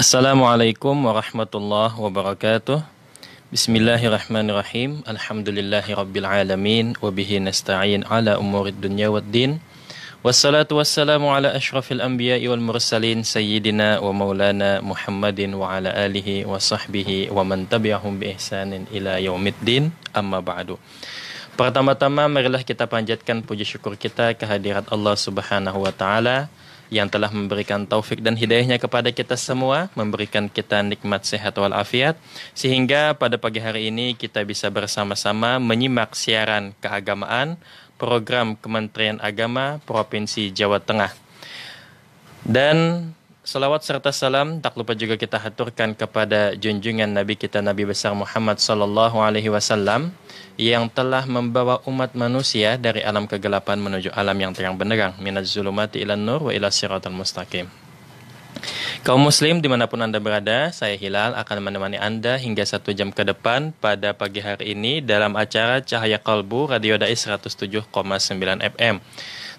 Assalamualaikum warahmatullahi wabarakatuh. Bismillahirrahmanirrahim. Alhamdulillahirabbil alamin wa bihi nasta'in ala umurid dunya waddin. Wassalatu wassalamu ala asyrafil anbiya'i wal mursalin sayyidina wa maulana Muhammadin wa ala alihi wa sahbihi wa man tabi'ahum bi ihsanin ila yaumiddin. Amma ba'du. Pertama-tama marilah kita panjatkan puji syukur kita kehadirat Allah Subhanahu wa taala yang telah memberikan taufik dan hidayahnya kepada kita semua, memberikan kita nikmat sehat walafiat, sehingga pada pagi hari ini kita bisa bersama-sama menyimak siaran keagamaan program Kementerian Agama Provinsi Jawa Tengah. Dan salawat serta salam tak lupa juga kita haturkan kepada junjungan Nabi kita Nabi besar Muhammad sallallahu alaihi wasallam yang telah membawa umat manusia dari alam kegelapan menuju alam yang terang benderang, minaz zulumati ilan nur wa ila siratal mustaqim. Kaum muslim dimanapun Anda berada, saya Hilal akan menemani Anda hingga 1 jam ke depan pada pagi hari ini dalam acara Cahaya Kalbu Radio Dai 107,9 FM.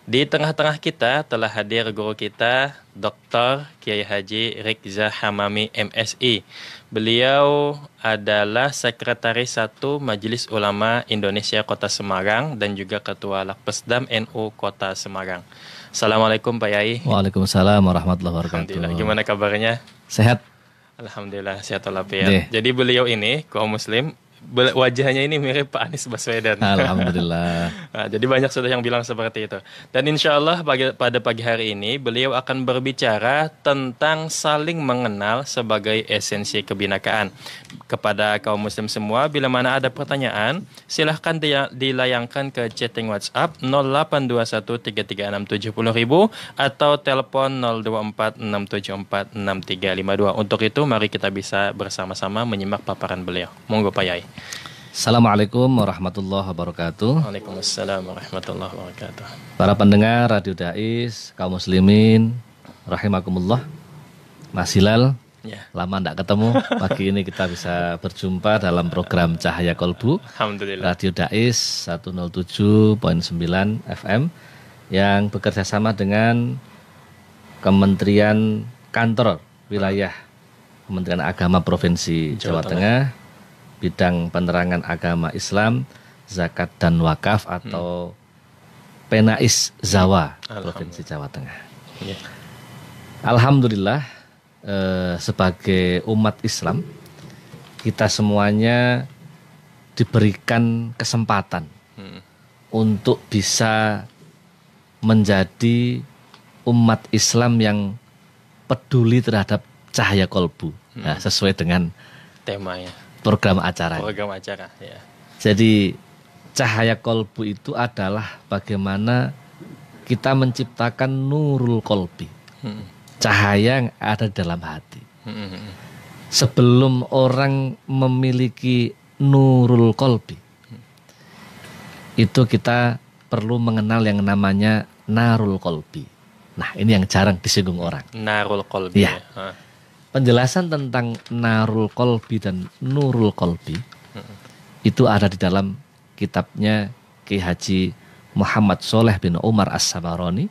Di tengah-tengah kita telah hadir guru kita, Dr. Kiai Haji Rikza Hamami MSI. Beliau adalah Sekretaris 1 Majelis Ulama Indonesia Kota Semarang dan juga Ketua Lakpesdam NU Kota Semarang. Assalamualaikum Pak Yai. Waalaikumsalam warahmatullahi wabarakatuh. Alhamdulillah, gimana kabarnya? Sehat. Alhamdulillah, sehat walafiat. Jadi beliau ini, kaum muslim, wajahnya ini mirip Pak Anies Baswedan. Alhamdulillah. Nah, jadi banyak sudah yang bilang seperti itu. Dan insya Allah pada pagi hari ini beliau akan berbicara tentang saling mengenal sebagai esensi kebinakaan. Kepada kaum muslim semua, bila mana ada pertanyaan, silahkan dilayangkan ke chatting WhatsApp 082133670000 atau telepon 0246746352. Untuk itu mari kita bisa bersama-sama menyimak paparan beliau. Monggo Pak Yai. Assalamualaikum warahmatullahi wabarakatuh. Waalaikumsalam warahmatullahi wabarakatuh. Para pendengar Radio Dais, kaum muslimin, rahimakumullah. Mas Hilal, Ya. lama tidak ketemu. Pagi ini kita bisa berjumpa dalam program Cahaya Kolbu Alhamdulillah. Radio Dais 107,9 FM yang bekerja sama dengan Kementerian Kantor Wilayah Kementerian Agama Provinsi Jawa Tengah, bidang penerangan agama Islam, zakat dan wakaf atau Penais Zawa Provinsi Jawa Tengah. Ya. Alhamdulillah, sebagai umat Islam kita semuanya diberikan kesempatan untuk bisa menjadi umat Islam yang peduli terhadap cahaya kolbu. Nah, sesuai dengan Temanya. program acara. Program acara, ya. Jadi cahaya kolbu itu adalah bagaimana kita menciptakan nurul kolbi, cahaya yang ada di dalam hati. Sebelum orang memiliki nurul kolbi, itu kita perlu mengenal yang namanya narul kolbi. Nah, ini yang jarang disinggung orang. Narul kolbi. Ya. Penjelasan tentang narul kolbi dan nurul kolbi itu ada di dalam kitabnya Ki Haji Muhammad Soleh bin Umar As-Samaroni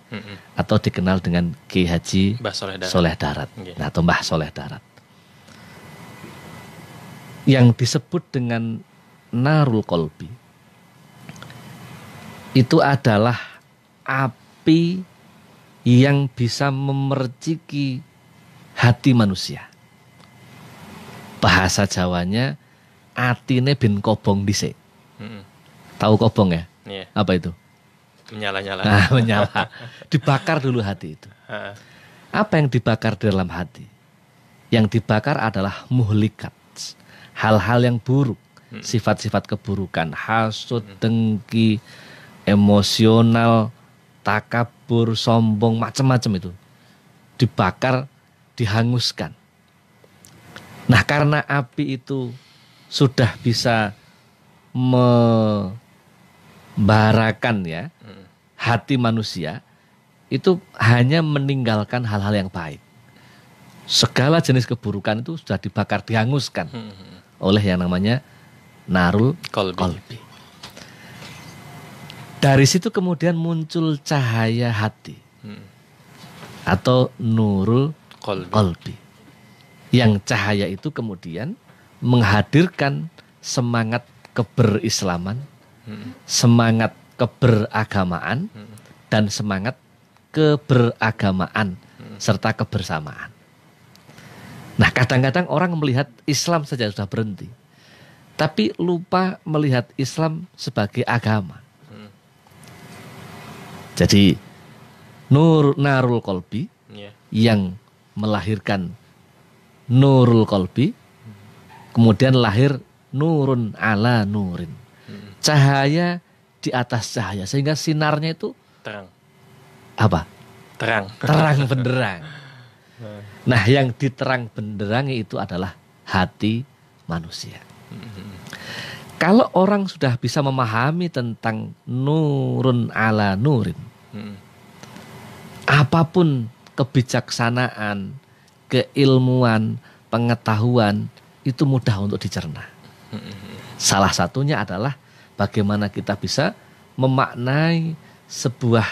atau dikenal dengan Ki Haji Mbah Soleh Darat. Okay. Nah, atau Mbah Soleh Darat. Yang disebut dengan narul kolbi itu adalah api yang bisa memerciki hati manusia. Bahasa Jawanya atine bin kobong dhisik. Tahu kobong ya? Yeah. Apa itu? Menyala-nyala. Nah, menyala. Dibakar dulu hati itu. Apa yang dibakar di dalam hati? Yang dibakar adalah muhlikat. Hal-hal yang buruk, sifat-sifat keburukan, hasud, dengki, emosional, takabur, sombong, macam-macam itu dibakar, dihanguskan. Nah, karena api itu sudah bisa membarakan ya hati manusia, itu hanya meninggalkan hal-hal yang baik. Segala jenis keburukan itu sudah dibakar, dihanguskan oleh yang namanya narul kolbi. Dari situ kemudian muncul cahaya hati atau nurul kolbi. Yang cahaya itu kemudian menghadirkan semangat keberislaman, semangat keberagamaan, dan semangat keberagamaan serta kebersamaan. Nah, kadang-kadang orang melihat Islam saja sudah berhenti, tapi lupa melihat Islam sebagai agama. Jadi narul qalbi yang melahirkan nurul qalbi, kemudian lahir nurun ala nurin, cahaya di atas cahaya, sehingga sinarnya itu terang. Apa? Terang benderang. Nah, yang diterang benderangi itu adalah hati manusia. Kalau orang sudah bisa memahami tentang nurun ala nurin, apapun kebijaksanaan, keilmuan, pengetahuan itu mudah untuk dicerna. Salah satunya adalah bagaimana kita bisa memaknai sebuah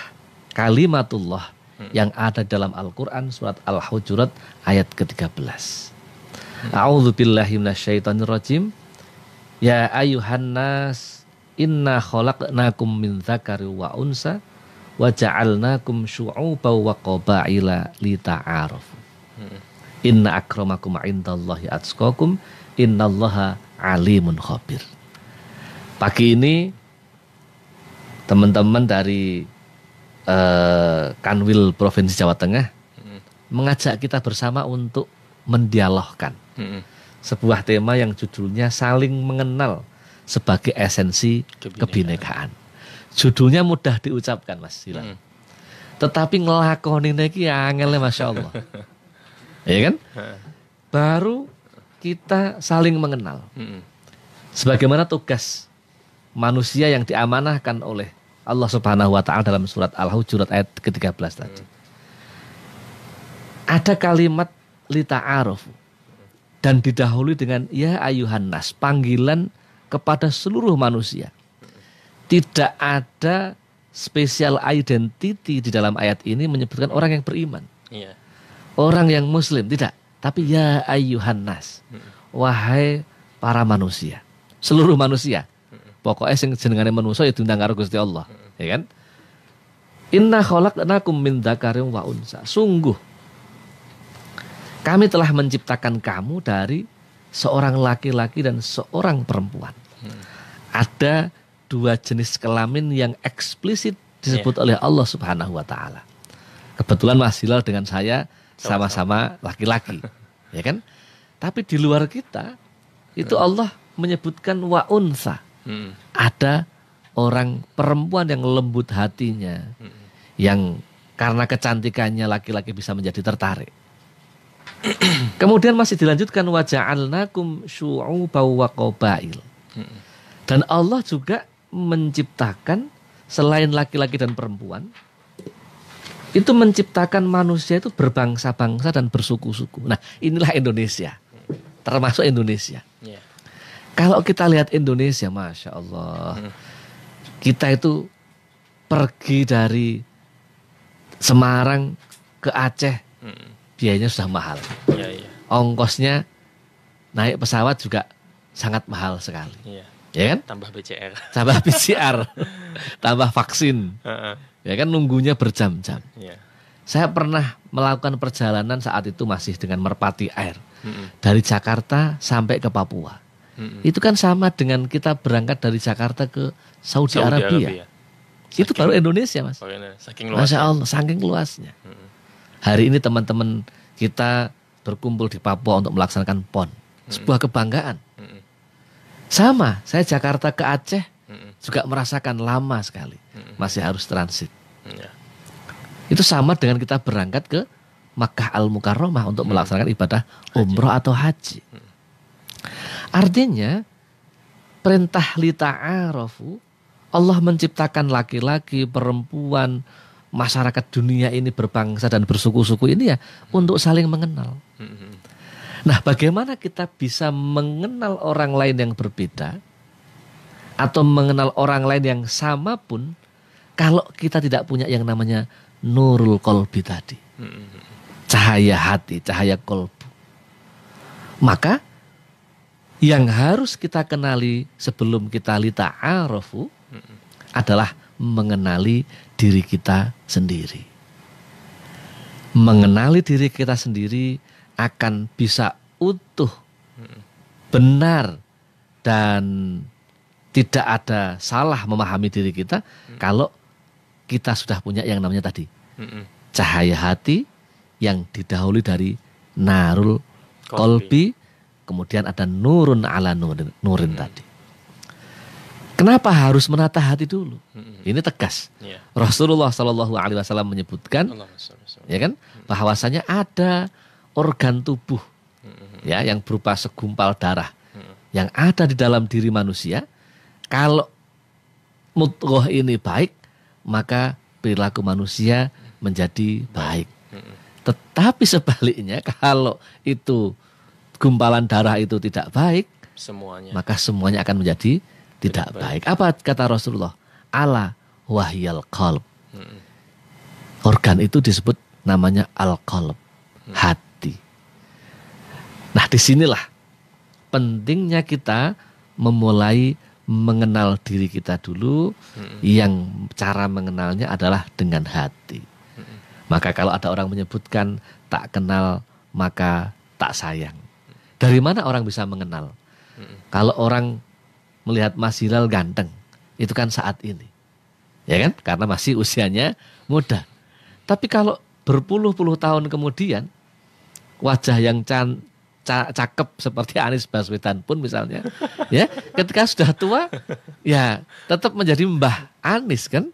kalimatullah yang ada dalam Al-Quran surat Al-Hujurat ayat ke-13. A'udzubillahi minasyaitonirrajim. Ya ayuhan nas inna khalaqnakum min dzakari wa unsa wa ja'alnakum syu'uban wa qabaila lita'arafu. Inna akramakum indallahi atqakum innallaha alimun khabir. Pagi ini teman-teman dari Kanwil Provinsi Jawa Tengah mengajak kita bersama untuk mendialogkan sebuah tema yang judulnya saling mengenal sebagai esensi kebinekaan. Judulnya mudah diucapkan, Mas Silang. Tetapi ngelakoninnya iki angel, Masya Allah. Ya kan? Baru kita saling mengenal. Sebagaimana tugas manusia yang diamanahkan oleh Allah Subhanahu wa ta'ala dalam surat Al-Hujurat ayat ke-13 tadi. Ada kalimat lita'arufu dan didahului dengan ya ayuhan nas, panggilan kepada seluruh manusia. Tidak ada special identity di dalam ayat ini menyebutkan orang yang beriman. Orang yang muslim, tidak. Tapi ya ayuhan nas, wahai para manusia, seluruh manusia. Pokoknya sing jenengane manusia ya diundang karo Gusti Allah, ya kan? Inna khalaqnakum min dzakarin wa unsa. Sungguh kami telah menciptakan kamu dari seorang laki-laki dan seorang perempuan. Ada dua jenis kelamin yang eksplisit disebut oleh Allah Subhanahu wa taala. Kebetulan Mas Hilal dengan saya sama-sama laki-laki, ya kan? Tapi di luar kita itu Allah menyebutkan wa unsa. Ada orang perempuan yang lembut hatinya, yang karena kecantikannya laki-laki bisa menjadi tertarik. Kemudian masih dilanjutkan wa ja'alnakum syu'uban wa qabail. Dan Allah juga menciptakan selain laki-laki dan perempuan, itu menciptakan manusia itu berbangsa-bangsa dan bersuku-suku. Nah, inilah Indonesia, termasuk Indonesia. Kalau kita lihat Indonesia, Masya Allah, kita itu pergi dari Semarang ke Aceh, biayanya sudah mahal. Ongkosnya naik pesawat juga sangat mahal sekali. Ya kan? Tambah BCR. Tambah PCR, tambah vaksin. Ya kan, nunggunya berjam-jam. Saya pernah melakukan perjalanan saat itu masih dengan Merpati Air. Dari Jakarta sampai ke Papua. Itu kan sama dengan kita berangkat dari Jakarta ke Saudi Arabia. Itu baru Indonesia, Mas. Saking luasnya. Masya Allah, saking luasnya. Hari ini teman-teman kita berkumpul di Papua untuk melaksanakan PON. Sebuah kebanggaan. Sama, saya Jakarta ke Aceh juga merasakan lama sekali. Masih harus transit. Itu sama dengan kita berangkat ke Makkah Al-Mukarramah untuk melaksanakan ibadah umroh atau haji. Artinya perintah lita'arafu, Allah menciptakan laki-laki, perempuan, masyarakat dunia ini berbangsa dan bersuku-suku ini ya untuk saling mengenal. Nah, bagaimana kita bisa mengenal orang lain yang berbeda atau mengenal orang lain yang sama pun kalau kita tidak punya yang namanya nurul qalbi tadi. Cahaya hati, cahaya qalbu. Maka yang harus kita kenali sebelum kita lita'arafu adalah mengenali diri kita sendiri. Mengenali diri kita sendiri akan bisa utuh, benar, dan tidak ada salah memahami diri kita kalau kita sudah punya yang namanya tadi cahaya hati yang didahului dari narul kolbi, kemudian ada nurun ala nurin tadi. Kenapa harus menata hati dulu? Ini tegas. Rasulullah Shallallahu Alaihi Wasallam menyebutkan, ya kan, bahwasanya ada organ tubuh, ya, yang berupa segumpal darah, yang ada di dalam diri manusia. Kalau mudghah ini baik, maka perilaku manusia menjadi baik. Tetapi sebaliknya, kalau itu gumpalan darah itu tidak baik, maka semuanya akan menjadi tidak baik. Apa kata Rasulullah? Ala wahyal qalb. Organ itu disebut namanya al-qalb, hati. Nah, disinilah pentingnya kita memulai mengenal diri kita dulu. Yang cara mengenalnya adalah dengan hati. Maka kalau ada orang menyebutkan tak kenal maka tak sayang. Dari mana orang bisa mengenal? Kalau orang melihat Mas Hilal ganteng, itu kan saat ini, ya kan? Karena masih usianya muda. Tapi kalau berpuluh-puluh tahun kemudian, wajah yang cakep seperti Anies Baswedan pun misalnya, ya, ketika sudah tua, ya tetap menjadi Mbah Anies kan,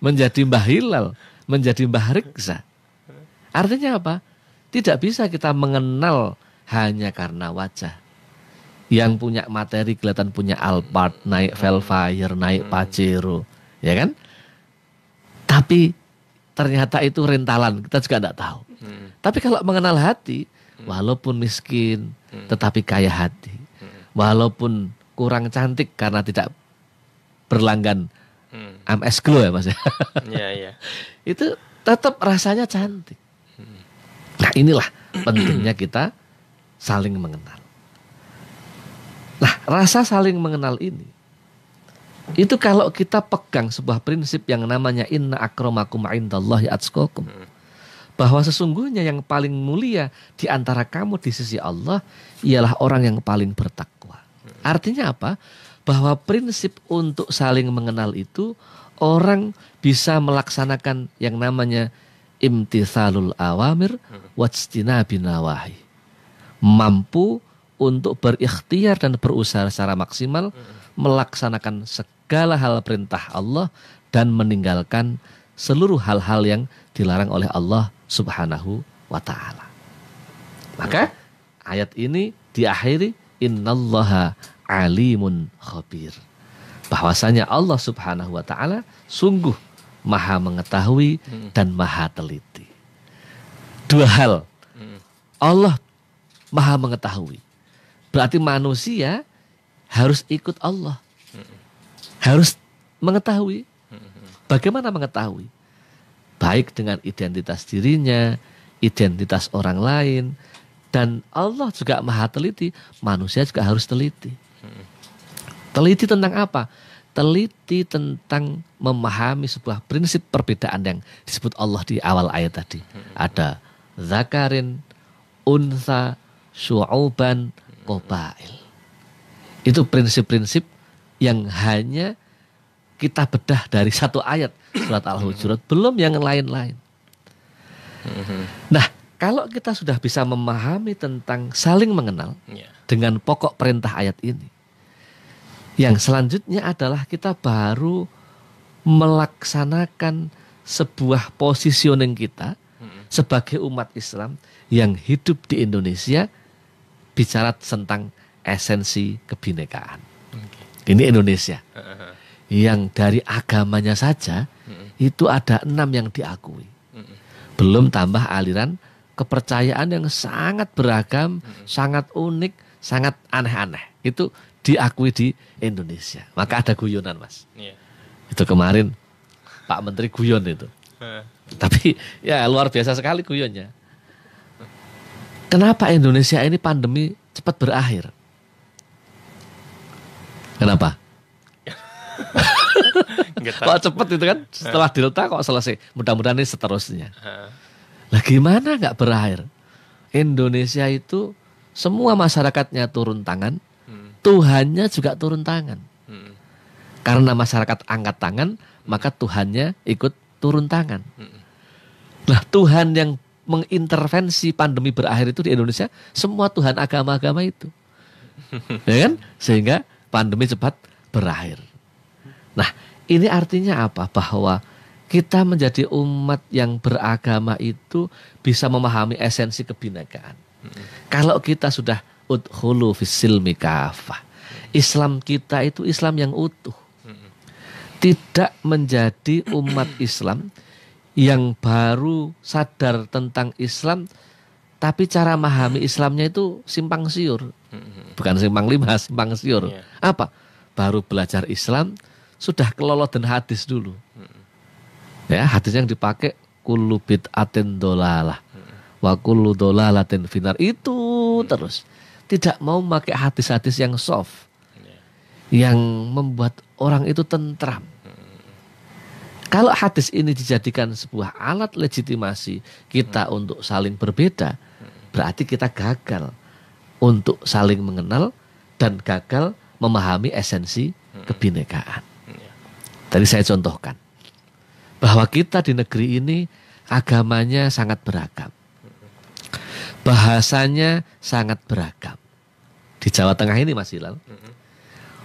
menjadi Mbah Hilal, menjadi Mbah Riksa. Artinya apa? Tidak bisa kita mengenal hanya karena wajah. Yang punya materi kelihatan punya Alphard, naik Velfire, naik Pajero, ya kan? Tapi ternyata itu rentalan, kita juga tidak tahu. Tapi kalau mengenal hati, walaupun miskin, tetapi kaya hati. Walaupun kurang cantik karena tidak berlanggan MS Glow ya Mas. Itu tetap rasanya cantik. Nah, inilah pentingnya kita saling mengenal. Nah, rasa saling mengenal ini, itu kalau kita pegang sebuah prinsip yang namanya inna akramakum indallahi atqakum, bahwa sesungguhnya yang paling mulia di antara kamu di sisi Allah ialah orang yang paling bertakwa. Artinya apa? Bahwa prinsip untuk saling mengenal itu orang bisa melaksanakan yang namanya imtithalul awamir wajtinabin nawahi. Mampu untuk berikhtiar dan berusaha secara maksimal melaksanakan segala hal perintah Allah dan meninggalkan seluruh hal-hal yang dilarang oleh Allah Subhanahu wa ta'ala. Maka ayat ini diakhiri innallaha alimun khabir. Bahwasanya Allah Subhanahu wa ta'ala sungguh maha mengetahui dan maha teliti. Dua hal. Allah maha mengetahui. Berarti manusia harus ikut Allah. Harus mengetahui. Bagaimana mengetahui? Baik dengan identitas dirinya, identitas orang lain. Dan Allah juga maha teliti. Manusia juga harus teliti. Teliti tentang apa? Teliti tentang memahami sebuah prinsip perbedaan yang disebut Allah di awal ayat tadi. Ada zakarin, untha, syu'uban, qabail. Itu prinsip-prinsip yang hanya kita bedah dari satu ayat surat Al-Hujurat, belum yang lain-lain. Nah, kalau kita sudah bisa memahami tentang saling mengenal dengan pokok perintah ayat ini, yang selanjutnya adalah kita baru melaksanakan sebuah positioning kita sebagai umat Islam yang hidup di Indonesia, bicara tentang esensi kebinekaan. Ini Indonesia yang dari agamanya saja itu ada 6 yang diakui. Belum tambah aliran kepercayaan yang sangat beragam, sangat unik, sangat aneh-aneh. Itu diakui di Indonesia. Maka ada guyonan, Mas. Itu kemarin Pak Menteri guyon itu. Tapi ya luar biasa sekali guyonnya. Kenapa Indonesia ini pandemi cepat berakhir. Kenapa? Kok cepat itu kan? Setelah delta kok selesai. Mudah-mudahan ini seterusnya. Lah gimana nggak berakhir? Indonesia itu semua masyarakatnya turun tangan, Tuhannya juga turun tangan. Karena masyarakat angkat tangan, maka Tuhannya ikut turun tangan. Nah, Tuhan yang mengintervensi pandemi berakhir itu di Indonesia, semua Tuhan agama-agama itu. Ya kan? Sehingga pandemi cepat berakhir. Nah, ini artinya apa? Bahwa kita menjadi umat yang beragama itu bisa memahami esensi kebinekaan. Kalau kita sudah udkhulu fis-silmi kafah, Islam kita itu Islam yang utuh. Tidak menjadi umat Islam yang baru sadar tentang Islam, tapi cara memahami Islamnya itu simpang siur. Bukan simpang lima, simpang siur. Apa? Baru belajar Islam, sudah kelolodan hadis dulu. Ya, hadis yang dipakai kullu bid'atin dolalah wa kullu dolalatin finar, itu terus. Tidak mau pakai hadis-hadis yang soft, yang membuat orang itu tentram. Kalau hadis ini dijadikan sebuah alat legitimasi kita untuk saling berbeda, berarti kita gagal untuk saling mengenal dan gagal memahami esensi kebinekaan. Tadi saya contohkan bahwa kita di negeri ini agamanya sangat beragam, bahasanya sangat beragam. Di Jawa Tengah ini, Mas Hilal,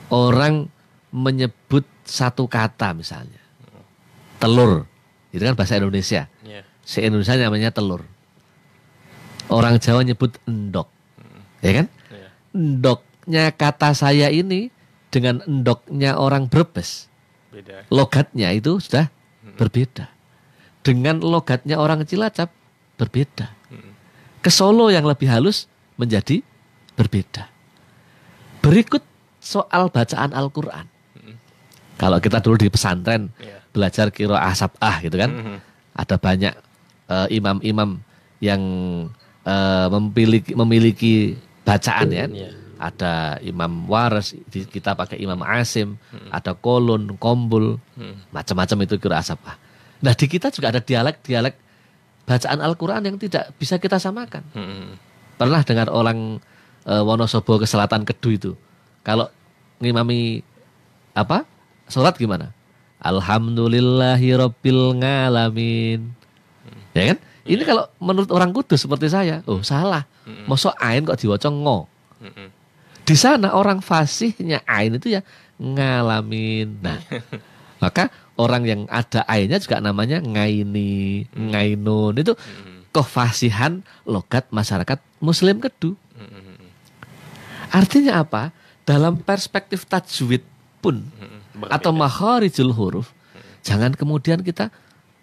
orang menyebut satu kata misalnya, telur, itu kan bahasa Indonesia. Si Indonesia namanya telur. Orang Jawa nyebut endok, ya kan? Endoknya kata saya ini dengan endoknya orang Brebes, beda. Logatnya itu sudah berbeda. Dengan logatnya orang Cilacap berbeda. Ke Solo yang lebih halus menjadi berbeda. Berikut soal bacaan Al-Quran. Kalau kita dulu di pesantren belajar qiraah sab'ah gitu kan, ada banyak imam-imam yang memiliki bacaan ya. Ada Imam Waras, kita pakai Imam Asim, ada Kolun, Kombul, macam-macam itu qiraah sab'ah. Nah, di kita juga ada dialek-dialek bacaan Al-Quran yang tidak bisa kita samakan. Pernah dengar orang Wonosobo ke Selatan Kedu itu, kalau ngimami sholat gimana? Alhamdulillahirabbil ngalamin. Ya kan? Ini kalau menurut orang Kudus seperti saya, salah. Mosok ain kok diwaca ngo. Di sana orang fasihnya ain itu ya ngalamin. Nah, maka orang yang ada ainnya juga namanya ngaini, ngainun. Itu kefasihan logat masyarakat Muslim Kedu. Artinya apa? Dalam perspektif tajwid pun atau makharijul huruf, jangan kemudian kita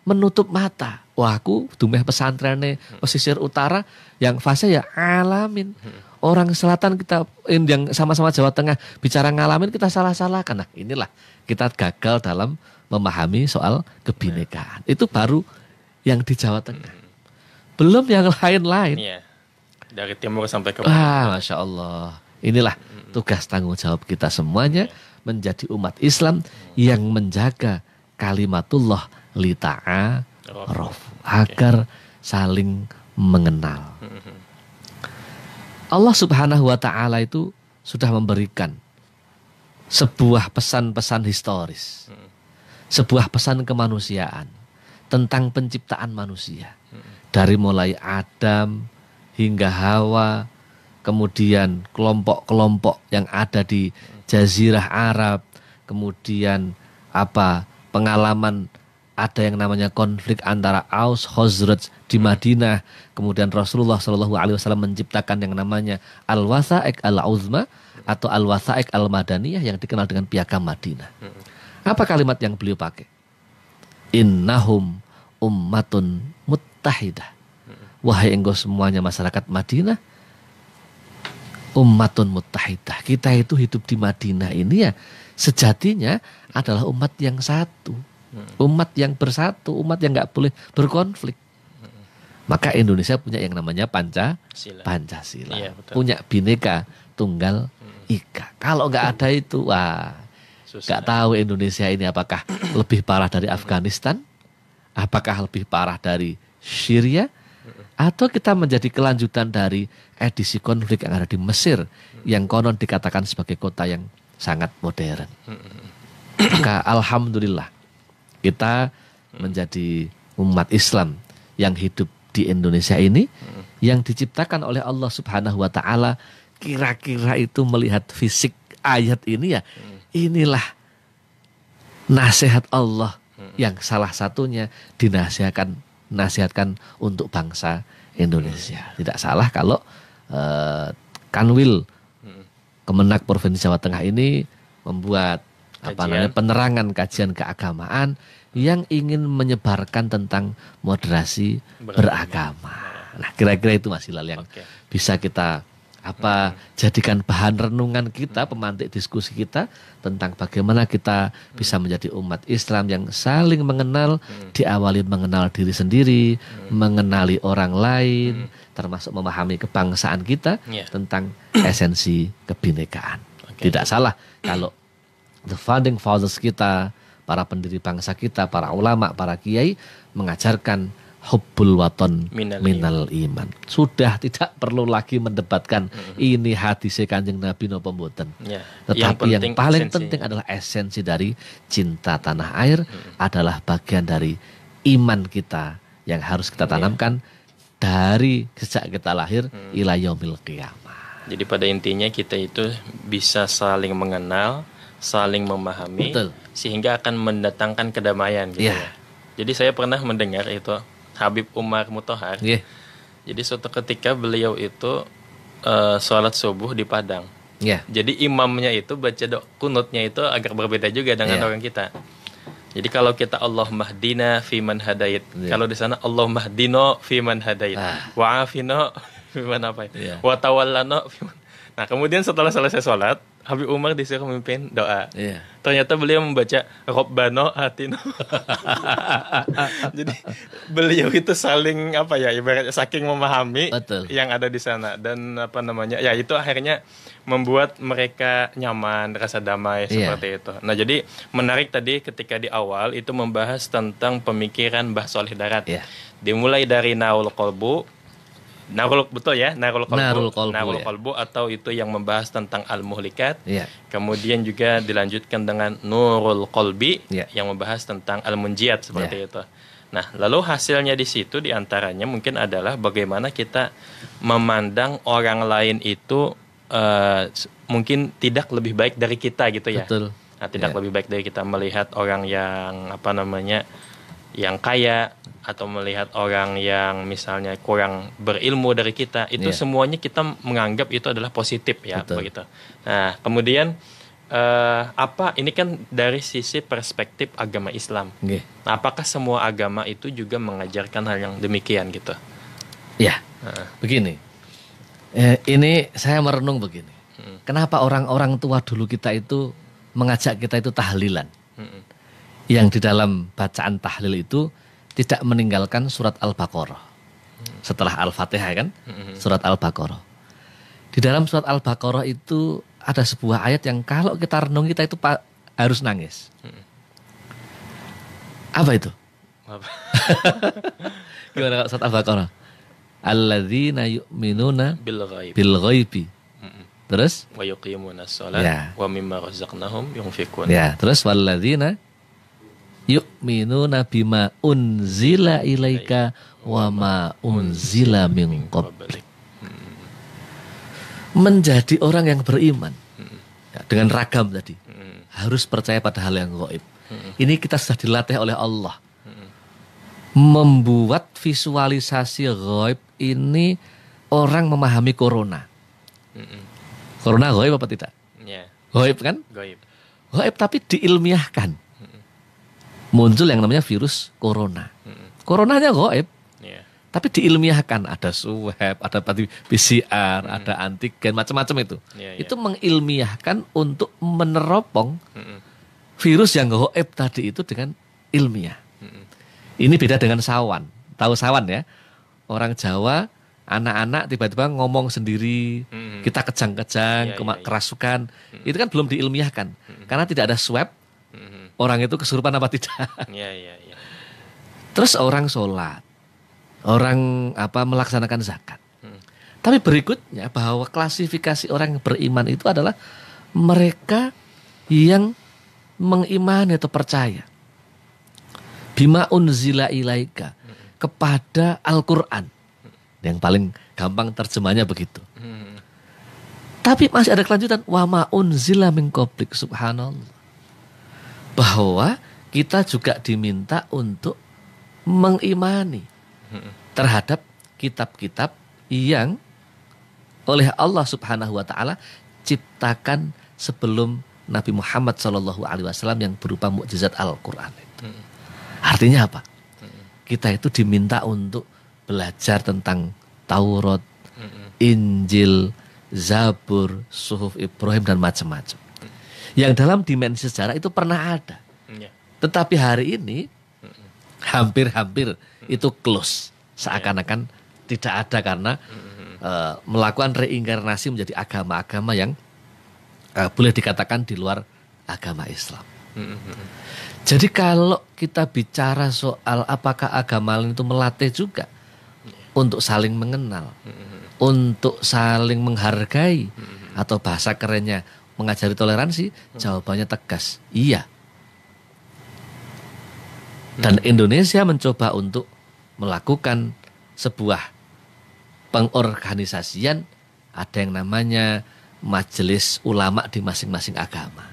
menutup mata. Wah, aku dumeh pesantrene pesisir utara yang fase ya alamin. Orang selatan kita yang sama-sama Jawa Tengah bicara ngalamin kita salah-salahkan. Nah, inilah kita gagal dalam memahami soal kebinekaan. Itu baru yang di Jawa Tengah. Belum yang lain-lain. Dari timur sampai ke Masya Allah. Inilah tugas tanggung jawab kita semuanya menjadi umat Islam yang menjaga kalimatullah li ta'aruf, agar saling mengenal. Allah Subhanahu wa ta'ala itu sudah memberikan sebuah pesan-pesan historis, sebuah pesan kemanusiaan tentang penciptaan manusia. Dari mulai Adam hingga Hawa, kemudian kelompok-kelompok yang ada di Jazirah Arab, kemudian pengalaman ada yang namanya konflik antara Aus Khazraj di Madinah, kemudian Rasulullah SAW menciptakan yang namanya Al-Wathaiq Al-Uzma atau Al-Wathaiq Al-Madaniyah yang dikenal dengan Piagam Madinah. Apa kalimat yang beliau pakai? Innahum ummatun muttahidah. Wahai engkau semuanya masyarakat Madinah, ummatun muttahidah. Kita itu hidup di Madinah ini ya sejatinya adalah umat yang satu, umat yang bersatu, umat yang nggak boleh berkonflik. Maka Indonesia punya yang namanya Sila. Pancasila. Iya, betul. Punya Bhinneka Tunggal Ika. Kalau nggak ada itu, wah, Susah. nggak tahu Indonesia ini apakah lebih parah dari Afghanistan, apakah lebih parah dari Syria, atau kita menjadi kelanjutan dari edisi konflik yang ada di Mesir, yang konon dikatakan sebagai kota yang sangat modern. Maka alhamdulillah kita menjadi umat Islam yang hidup di Indonesia ini, yang diciptakan oleh Allah Subhanahu wa Ta'ala. Kira-kira itu melihat fisik ayat ini, ya, inilah nasihat Allah yang salah satunya dinasihatkan untuk bangsa Indonesia. Tidak salah kalau Kanwil Kemenak Provinsi Jawa Tengah ini membuat penerangan kajian keagamaan yang ingin menyebarkan tentang moderasi beragama. Nah, kira-kira itu Mas Hilal yang bisa kita jadikan bahan renungan kita, pemantik diskusi kita tentang bagaimana kita bisa menjadi umat Islam yang saling mengenal, diawali mengenal diri sendiri, mengenali orang lain, termasuk memahami kebangsaan kita tentang esensi kebinekaan. Tidak salah kalau the founding fathers kita, para pendiri bangsa kita, para ulama, para kiai mengajarkan hubbul waton minal iman. Sudah tidak perlu lagi mendebatkan ini hadis Kanjeng Nabi napa mboten. Tetapi yang paling penting adalah esensi dari cinta tanah air, adalah bagian dari iman kita yang harus kita tanamkan dari sejak kita lahir ila yaumil qiyamah. Jadi pada intinya kita itu bisa saling mengenal, saling memahami, sehingga akan mendatangkan kedamaian gitu ya. Jadi saya pernah mendengar itu Habib Umar Mutahar. Jadi suatu ketika beliau itu sholat subuh di Padang. Jadi imamnya itu baca kunutnya itu agak berbeda juga dengan orang kita. Jadi kalau kita Allahumma hdina fiman hadait, kalau di sana Allahumma hdino fiman hadait, wa afino fiman apa? Wa tawallano fiman. Nah, kemudian setelah selesai sholat, Habib Umar disuruh memimpin doa. Ternyata beliau membaca Rabbana atina. Jadi beliau itu saling ibaratnya saking memahami yang ada di sana, dan itu akhirnya membuat mereka nyaman, rasa damai seperti itu. Nah, jadi menarik tadi ketika di awal itu membahas tentang pemikiran Mbah Sholih Darat. Dimulai dari Naul Qalbu. Narul Qalbu atau itu yang membahas tentang Al-Muhlikat. Kemudian juga dilanjutkan dengan Nurul Qalbi yang membahas tentang Al-Munjiat seperti itu. Nah, lalu hasilnya di situ diantaranya mungkin adalah bagaimana kita memandang orang lain itu mungkin tidak lebih baik dari kita gitu ya. Nah, tidak lebih baik dari kita melihat orang yang yang kaya, atau melihat orang yang misalnya kurang berilmu dari kita, itu semuanya kita menganggap itu adalah positif ya, begitu. Nah, kemudian ini kan dari sisi perspektif agama Islam. Nah, apakah semua agama itu juga mengajarkan hal yang demikian gitu? Begini. Ini saya merenung begini. Kenapa orang-orang tua dulu kita itu mengajak kita itu tahlilan? Yang di dalam bacaan tahlil itu tidak meninggalkan surat Al-Baqarah. Setelah Al-Fatihah kan, surat Al-Baqarah. Di dalam surat Al-Baqarah itu ada sebuah ayat yang kalau kita renung kita itu harus nangis. Apa itu? Gimana surat Al-Baqarah? Alladzina yu'minuna bil ghaibi. Terus? Wa yuqimunas shalah wa mimma razaqnahum yunfiqun. Terus walladzina yu'minuna bima unzila ilaika wa ma unzila min qablik. Menjadi orang yang beriman dengan ragam tadi, harus percaya pada hal yang gaib. Ini kita sudah dilatih oleh Allah membuat visualisasi gaib ini. Orang memahami corona. Corona gaib apa tidak? Gaib kan? Gaib tapi diilmiahkan. Muncul yang namanya virus corona. Coronanya gaib, tapi diilmiahkan. Ada swab, ada PCR, ada antigen, macam-macam itu. Itu mengilmiahkan untuk meneropong virus yang gaib tadi itu dengan ilmiah. Ini beda dengan sawan. Tahu sawan ya? orang Jawa, anak-anak tiba-tiba ngomong sendiri, kita kejang-kejang, kerasukan, itu kan belum diilmiahkan, karena tidak ada swab, orang itu kesurupan apa tidak. Terus orang sholat, orang melaksanakan zakat. Tapi berikutnya bahwa klasifikasi orang yang beriman itu adalah mereka yang mengimani atau percaya bima unzila ilaika, kepada Al-Quran. Yang paling gampang terjemahnya begitu. Tapi masih ada kelanjutan, wa ma unzila min qablik, subhanallah. Bahwa kita juga diminta untuk mengimani terhadap kitab-kitab yang oleh Allah Subhanahu wa taala ciptakan sebelum Nabi Muhammad SAW yang berupa mukjizat Al-Quran itu. Artinya apa? Kita itu diminta untuk belajar tentang Taurat, Injil, Zabur, Suhuf Ibrahim dan macam-macam. Yang dalam dimensi sejarah itu pernah ada. Tetapi hari ini hampir-hampir itu close. Seakan-akan tidak ada karena melakukan reinkarnasi menjadi agama-agama yang boleh dikatakan di luar agama Islam. Jadi kalau kita bicara soal apakah agama lain itu melatih juga untuk saling mengenal, untuk saling menghargai, atau bahasa kerennya mengajari toleransi, jawabannya tegas, iya. Dan Indonesia mencoba untuk melakukan sebuah pengorganisasian, ada yang namanya majelis ulama di masing-masing agama.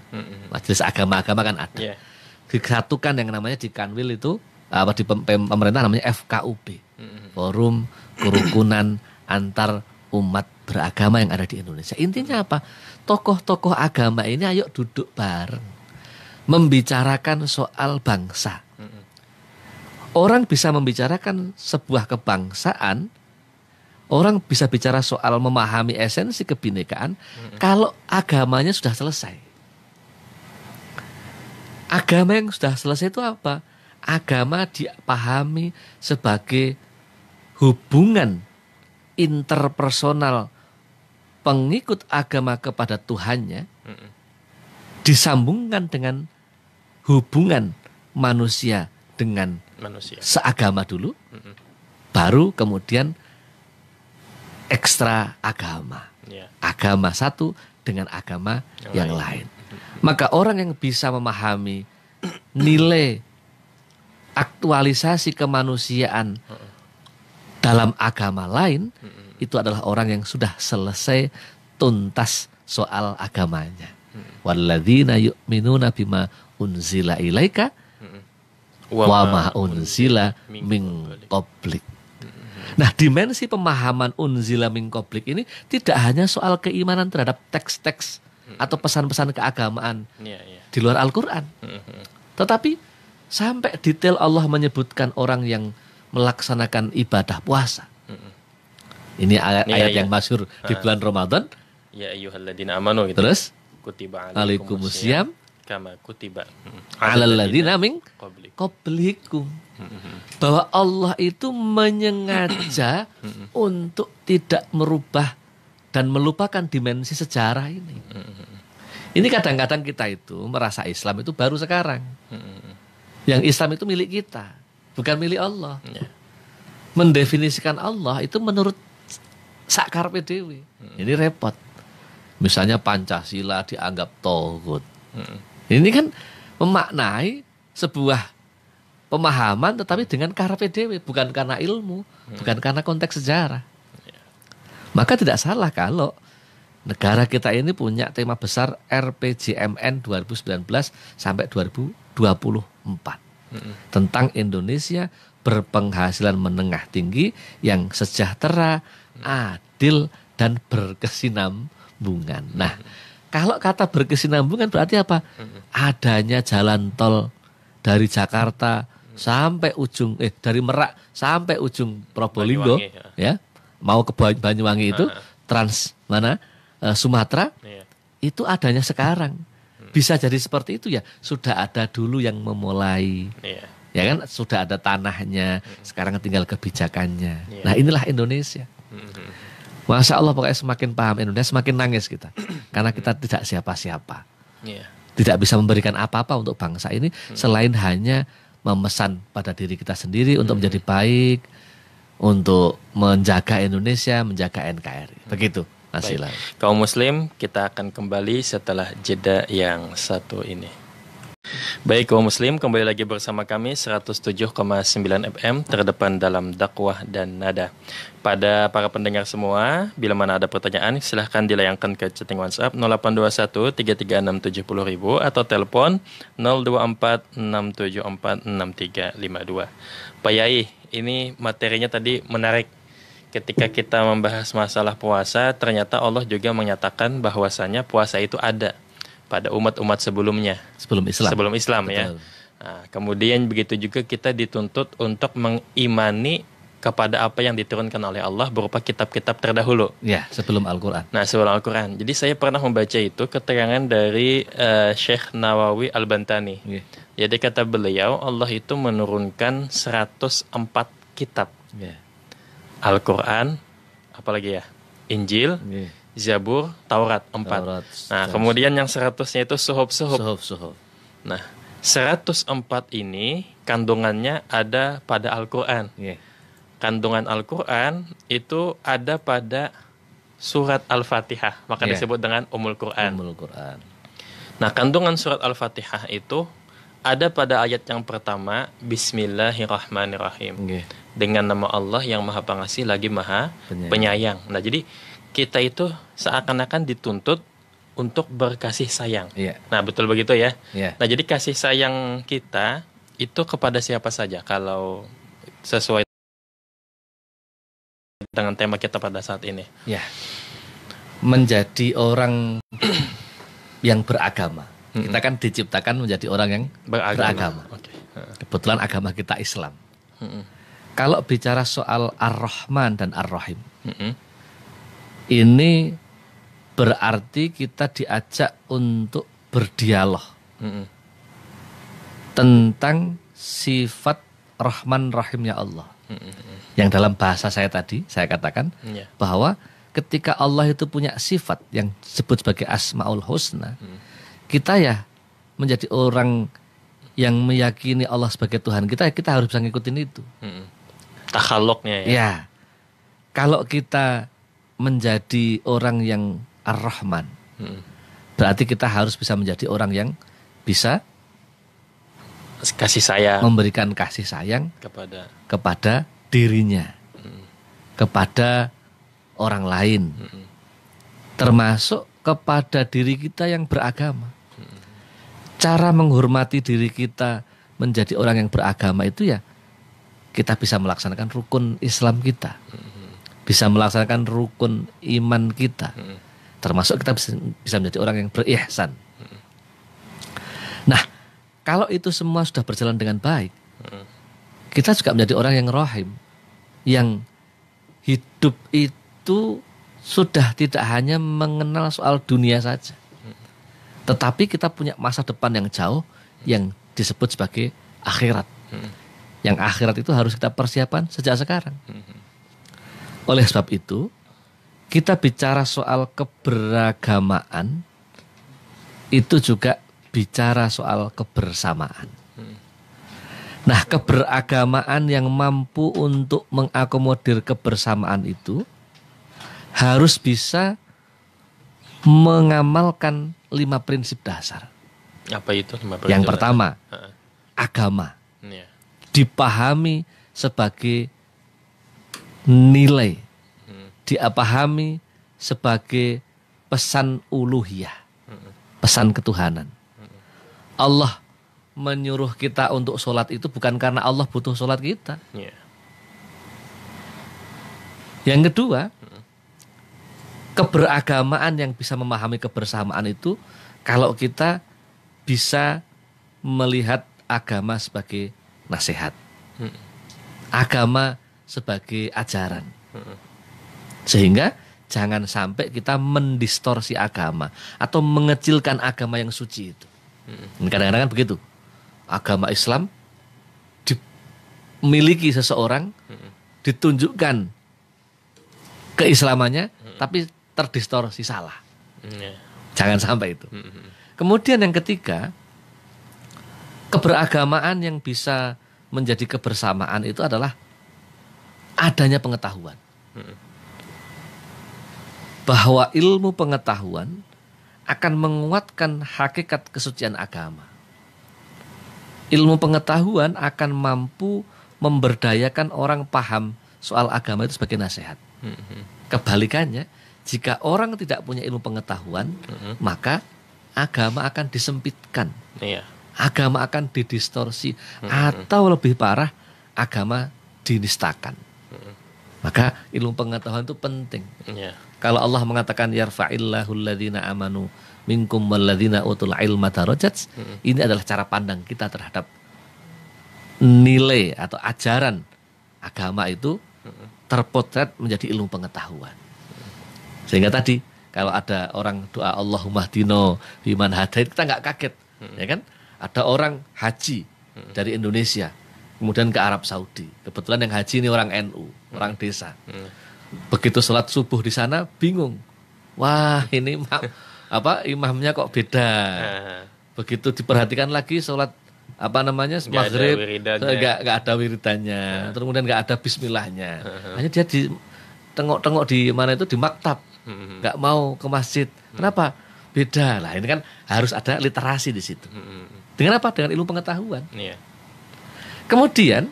Majelis agama-agama kan ada. Disatukan yang namanya di Kanwil itu, di pemerintah namanya FKUB. Forum Kerukunan Antar Umat Beragama yang ada di Indonesia. Intinya apa? Tokoh-tokoh agama ini ayo duduk bareng, membicarakan soal bangsa. Orang bisa membicarakan sebuah kebangsaan, orang bisa bicara soal memahami esensi kebinekaan kalau agamanya sudah selesai. Agama yang sudah selesai itu apa? Agama dipahami sebagai hubungan interpersonal pengikut agama kepada Tuhannya disambungkan dengan hubungan manusia dengan seagama dulu, baru kemudian ekstra agama. Agama satu dengan agama yang lain. Maka orang yang bisa memahami nilai aktualisasi kemanusiaan dalam agama lain, itu adalah orang yang sudah selesai tuntas soal agamanya. Walladzina yu'minuna bima unzila ilaika wa ma unzila min qablik. Nah, dimensi pemahaman unzila min qablik ini tidak hanya soal keimanan terhadap teks-teks atau pesan-pesan keagamaan di luar Al-Quran. Tetapi sampai detail Allah menyebutkan orang yang melaksanakan ibadah puasa. Ini ayat yang masyhur di bulan Ramadan. Ya ayyuhalladzina amanu gitu. Terus kutiba alaikumusiyam kama kutiba alal ladzina min qablikum. Bahwa Allah itu menyengaja untuk tidak merubah dan melupakan dimensi sejarah ini. Ini kadang-kadang kita itu merasa Islam itu baru sekarang. Yang Islam itu milik kita, bukan milik Allah. Mendefinisikan Allah itu menurut sakarpe dhewe. Ini repot. Misalnya Pancasila dianggap tauhid. Ini kan memaknai sebuah pemahaman tetapi dengan karpe dhewe, bukan karena ilmu, bukan karena konteks sejarah. Maka tidak salah kalau negara kita ini punya tema besar RPJMN 2019 sampai 2024 tentang Indonesia berpenghasilan menengah tinggi yang sejahtera, adil dan berkesinambungan. Nah, kalau kata berkesinambungan berarti apa? Adanya jalan tol dari Jakarta sampai ujung dari Merak sampai ujung Probolinggo, ya. Mau ke Banyuwangi itu trans mana? Sumatera. Itu adanya sekarang. Bisa jadi seperti itu ya, sudah ada dulu yang memulai. Ya kan sudah ada tanahnya, sekarang tinggal kebijakannya. Iya. Nah inilah Indonesia. Masya Allah pokoknya semakin paham Indonesia semakin nangis kita. Karena kita tidak siapa-siapa. Iya. Tidak bisa memberikan apa-apa untuk bangsa ini selain hanya memesan pada diri kita sendiri untuk menjadi baik, untuk menjaga Indonesia, menjaga NKRI. Begitu Mas Baik. Hilal. Kaum muslim, kita akan kembali setelah jeda yang satu ini. Baik kaum muslim, kembali lagi bersama kami 107,9 FM terdepan dalam dakwah dan nada. Pada para pendengar semua, bila mana ada pertanyaan silahkan dilayangkan ke chatting WhatsApp 0821 336 70.000 atau telepon 024 674 6352. Pak Yai, ini materinya tadi menarik. Ketika kita membahas masalah puasa, ternyata Allah juga menyatakan bahwasanya puasa itu ada pada umat-umat sebelumnya. Sebelum Islam. Sebelum Islam ya. Betul. Nah, kemudian begitu juga kita dituntut untuk mengimani kepada apa yang diturunkan oleh Allah berupa kitab-kitab terdahulu. Ya, sebelum Al-Quran. Nah, sebelum Al-Quran. Jadi saya pernah membaca itu keterangan dari Syekh Nawawi Al-Bantani. Ya. Jadi kata beliau, Allah itu menurunkan 104 kitab. Ya. Al-Quran, apalagi ya? Injil, Ya. Zabur, Taurat, 4. Taurat, Nah, kemudian yang 100-nya itu suhuf-suhuf. Suhuf. Nah, 104 ini kandungannya ada pada Al-Quran. Ya. Kandungan Al-Quran itu ada pada surat Al-Fatihah. Maka Ya. disebut dengan Ummul Quran. Ummul Quran. Nah, kandungan surat Al-Fatihah itu ada pada ayat yang pertama, Bismillahirrahmanirrahim. Ya. Dengan nama Allah yang Maha Pengasih lagi Maha Penyayang. Nah, jadi kita itu seakan-akan dituntut untuk berkasih sayang. Iya. Nah, betul begitu ya. Iya. Nah, jadi kasih sayang kita itu kepada siapa saja kalau sesuai dengan tema kita pada saat ini. Ya. Menjadi orang yang beragama. Kita kan diciptakan menjadi orang yang beragama. Oke. Kebetulan agama kita Islam. Mm-mm. Kalau bicara soal Ar-Rahman dan Ar-Rahim, Mm-mm. ini berarti kita diajak untuk berdialog Mm-mm. tentang sifat Rahman Rahimnya Allah. Mm-mm. Yang dalam bahasa saya tadi, saya katakan Iya. bahwa ketika Allah itu punya sifat yang disebut sebagai Asmaul Husna, kita ya menjadi orang yang meyakini Allah sebagai Tuhan kita harus bisa ngikutin itu. Mm-mm. Takhaluknya ya. Ya, kalau kita menjadi orang yang Ar-Rahman, Mm-mm. berarti kita harus bisa menjadi orang yang bisa Kasih sayang memberikan kasih sayang kepada dirinya, kepada orang lain, termasuk kepada diri kita yang beragama. Cara menghormati diri kita menjadi orang yang beragama itu ya kita bisa melaksanakan rukun Islam kita, bisa melaksanakan rukun iman kita, termasuk kita bisa menjadi orang yang berihsan. Nah, kalau itu semua sudah berjalan dengan baik, kita juga menjadi orang yang rahim, yang hidup itu sudah tidak hanya mengenal soal dunia saja, tetapi kita punya masa depan yang jauh yang disebut sebagai akhirat. Yang akhirat itu harus kita persiapkan sejak sekarang. Oleh sebab itu, kita bicara soal keberagamaan, itu juga bicara soal kebersamaan. Nah, keberagamaan yang mampu untuk mengakomodir kebersamaan itu harus bisa mengamalkan 5 prinsip dasar. Apa itu? 5 prinsip Yang pertama, dasar? agama Iya. dipahami sebagai nilai, dipahami sebagai pesan uluhiyah, pesan ketuhanan. Allah menyuruh kita untuk sholat itu bukan karena Allah butuh sholat kita. Iya. Yang kedua, keberagamaan yang bisa memahami kebersamaan itu kalau kita bisa melihat agama sebagai nasihat, agama sebagai ajaran, sehingga jangan sampai kita mendistorsi agama atau mengecilkan agama yang suci itu. Kadang-kadang kan begitu, agama Islam miliki seseorang, ditunjukkan keislamannya, tapi terdistorsi salah. Jangan sampai itu. Kemudian yang ketiga, keberagamaan yang bisa menjadi kebersamaan itu adalah adanya pengetahuan. Bahwa ilmu pengetahuan akan menguatkan hakikat kesucian agama. Ilmu pengetahuan akan mampu memberdayakan orang paham soal agama itu sebagai nasihat. Kebalikannya, jika orang tidak punya ilmu pengetahuan, maka agama akan disempitkan. Agama akan didistorsi, atau lebih parah, agama dinistakan. Maka ilmu pengetahuan itu penting. Kalau Allah mengatakan yarfa'illahu alladhina amanu minkum walladhina utul ilma darajat, ini adalah cara pandang kita terhadap nilai atau ajaran agama itu terpotret menjadi ilmu pengetahuan. Sehingga tadi kalau ada orang doa Allahumma hdina biman hadait, kita nggak kaget, ya kan? Ada orang haji dari Indonesia kemudian ke Arab Saudi. Kebetulan yang haji ini orang NU, orang desa. Begitu sholat subuh di sana bingung. Wah, ini imamnya kok beda. Begitu diperhatikan lagi sholat maghrib, nggak ada wiridannya. Terus kemudian nggak ada bismillahnya. Hanya dia di tengok-tengok di mana itu di maktab, nggak mau ke masjid. Kenapa? Beda lah. Ini kan harus ada literasi di situ. Dengan apa? Dengan ilmu pengetahuan. Kemudian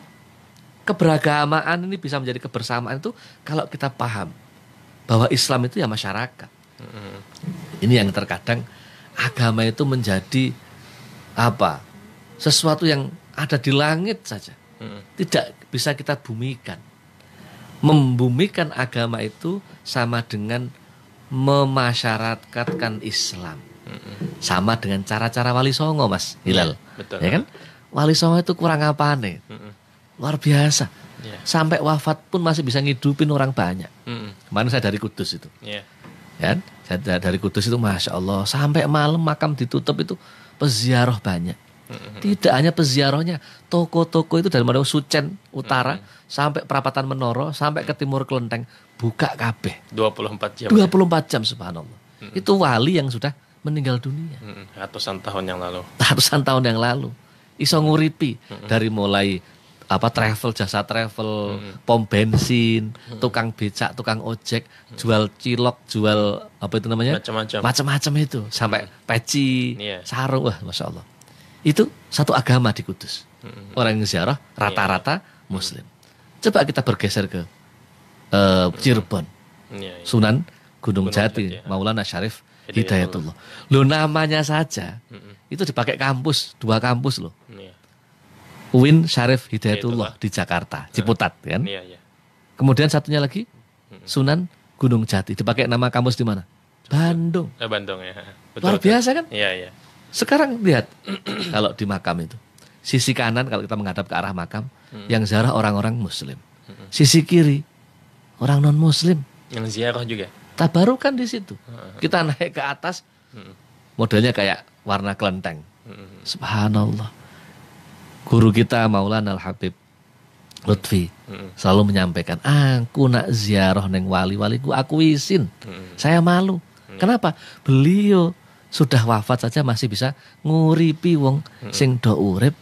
keberagamaan ini bisa menjadi kebersamaan itu kalau kita paham bahwa Islam itu ya masyarakat. Ini yang terkadang agama itu menjadi sesuatu yang ada di langit saja. Tidak bisa kita bumikan. Membumikan agama itu sama dengan memasyarakatkan Islam. Sama dengan cara-cara Wali Songo, Mas Hilal. Betul. Ya kan? Wali Songo itu kurang apane. Luar biasa. Sampai wafat pun masih bisa ngidupin orang banyak. Kemarin saya dari Kudus itu. Kan? Saya dari Kudus itu Masya Allah. Sampai malam makam ditutup itu peziarah banyak. Tidak hanya peziarahnya, toko-toko itu dari mana Sucen Utara sampai perapatan Menoro sampai ke Timur Kelenteng buka kabeh 24 jam. 24 jam subhanallah. Itu wali yang sudah meninggal dunia. Ratusan tahun yang lalu. Ratusan tahun yang lalu. Iso nguripi dari mulai travel, jasa travel, pom bensin, tukang becak, tukang ojek, jual cilok, jual macam-macam itu, sampai peci, sarung, wah Masya Allah. Itu satu agama di Kudus. Orang yang ziarah rata-rata Muslim. Coba kita bergeser ke Cirebon, Sunan Gunung Jati, Maulana Syarif Hidayatullah. Lo namanya saja itu dipakai kampus, 2 kampus loh. UIN Syarif Hidayatullah di Jakarta, Ciputat kan. Kemudian satunya lagi Sunan Gunung Jati, dipakai nama kampus di mana? Bandung. Bandung ya. Betul, luar biasa kan? Iya. Sekarang lihat kalau di makam itu, sisi kanan kalau kita menghadap ke arah makam, yang ziarah orang-orang Muslim. Sisi kiri orang non Muslim. Yang ziarah juga. Tabarukan di situ. Kita naik ke atas, modelnya kayak warna kelenteng. Subhanallah. Guru kita Maulana Al-Habib Lutfi selalu menyampaikan, aku nak ziarah neng wali-waliku aku isin. Saya malu. Kenapa? Beliau sudah wafat saja masih bisa nguripi wong sing do urip,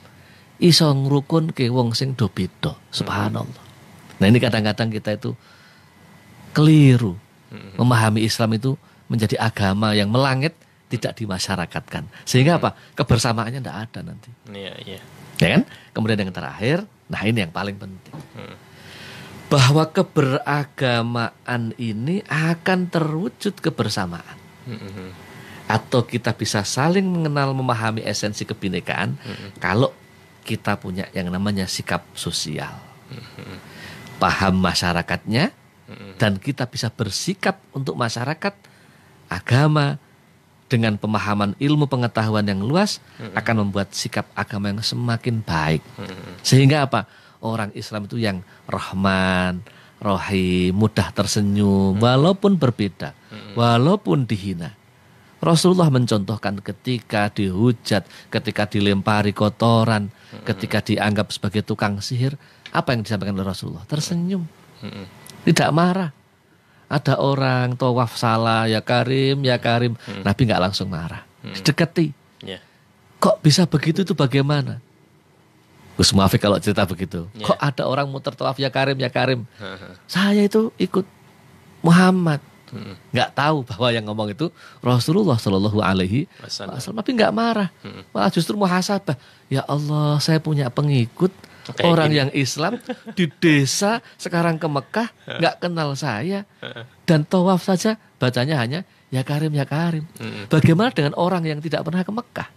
iso ngrukun ke wong sing do beda. Subhanallah. Nah ini kadang-kadang kita itu keliru memahami Islam itu menjadi agama yang melangit, tidak dimasyarakatkan. Sehingga apa? Kebersamaannya tidak ada nanti. Iya. Ya kan? Kemudian yang terakhir, nah ini yang paling penting. Bahwa keberagamaan ini akan terwujud kebersamaan. Atau kita bisa saling mengenal, memahami esensi kebinekaan kalau kita punya yang namanya sikap sosial. Paham masyarakatnya, dan kita bisa bersikap untuk masyarakat, agama, dengan pemahaman ilmu pengetahuan yang luas akan membuat sikap agama yang semakin baik. Sehingga apa? Orang Islam itu yang rahman, rahim, mudah tersenyum, walaupun berbeda, walaupun dihina. Rasulullah mencontohkan ketika dihujat, ketika dilempari kotoran, ketika dianggap sebagai tukang sihir, Apa yang disampaikan oleh Rasulullah? Tersenyum. Tidak marah. Ada orang tawaf salah, ya Karim, ya Karim. Nabi nggak langsung marah. Didekati. Yeah. Kok bisa begitu, itu bagaimana? Gus Muafik kalau cerita begitu. Kok ada orang muter tawaf, ya Karim, ya Karim. Saya itu ikut Muhammad. Nggak tahu bahwa yang ngomong itu Rasulullah Shallallahu Alaihi Wasallam. Tapi nggak marah. Malah justru muhasabah. Ya Allah, saya punya pengikut. Orang yang Islam di desa sekarang ke Mekah nggak kenal saya dan tawaf saja bacanya hanya ya Karim, ya Karim. Bagaimana dengan orang yang tidak pernah ke Mekah?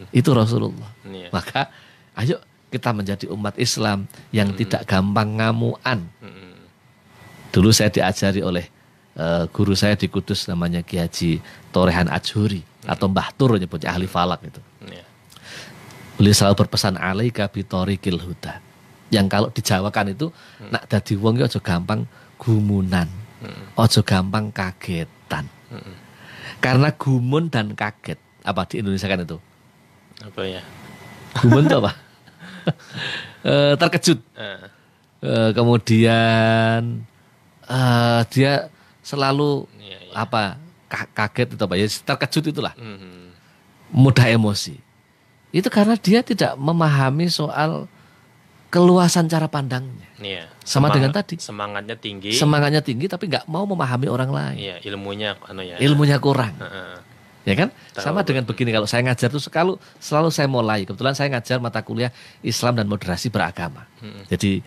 Itu Rasulullah. Maka ayo kita menjadi umat Islam yang tidak gampang ngamuan. Dulu saya diajari oleh guru saya di Kudus, namanya Ki Haji Torehan Ajuri atau Mbah Tur nyebutnya, ahli falak itu. Beliau selalu berpesan alaika bitorikil huda. Yang kalau dijawakan itu nak dadi wong aja gampang gumunan. Aja gampang kagetan. Karena gumun dan kaget, apa di Indonesia kan itu? Apa ya? Gumun itu apa? Terkejut. Kemudian dia selalu apa? Kaget itu apa ya? Terkejut itulah. Mudah emosi. Itu karena dia tidak memahami soal keluasan cara pandangnya. Iya. Sama dengan tadi. Semangatnya tinggi tapi nggak mau memahami orang lain. Iya, ilmunya kurang. Ya kan? Sama dengan begini, kalau saya ngajar itu selalu saya mulai. Kebetulan saya ngajar mata kuliah Islam dan moderasi beragama. Jadi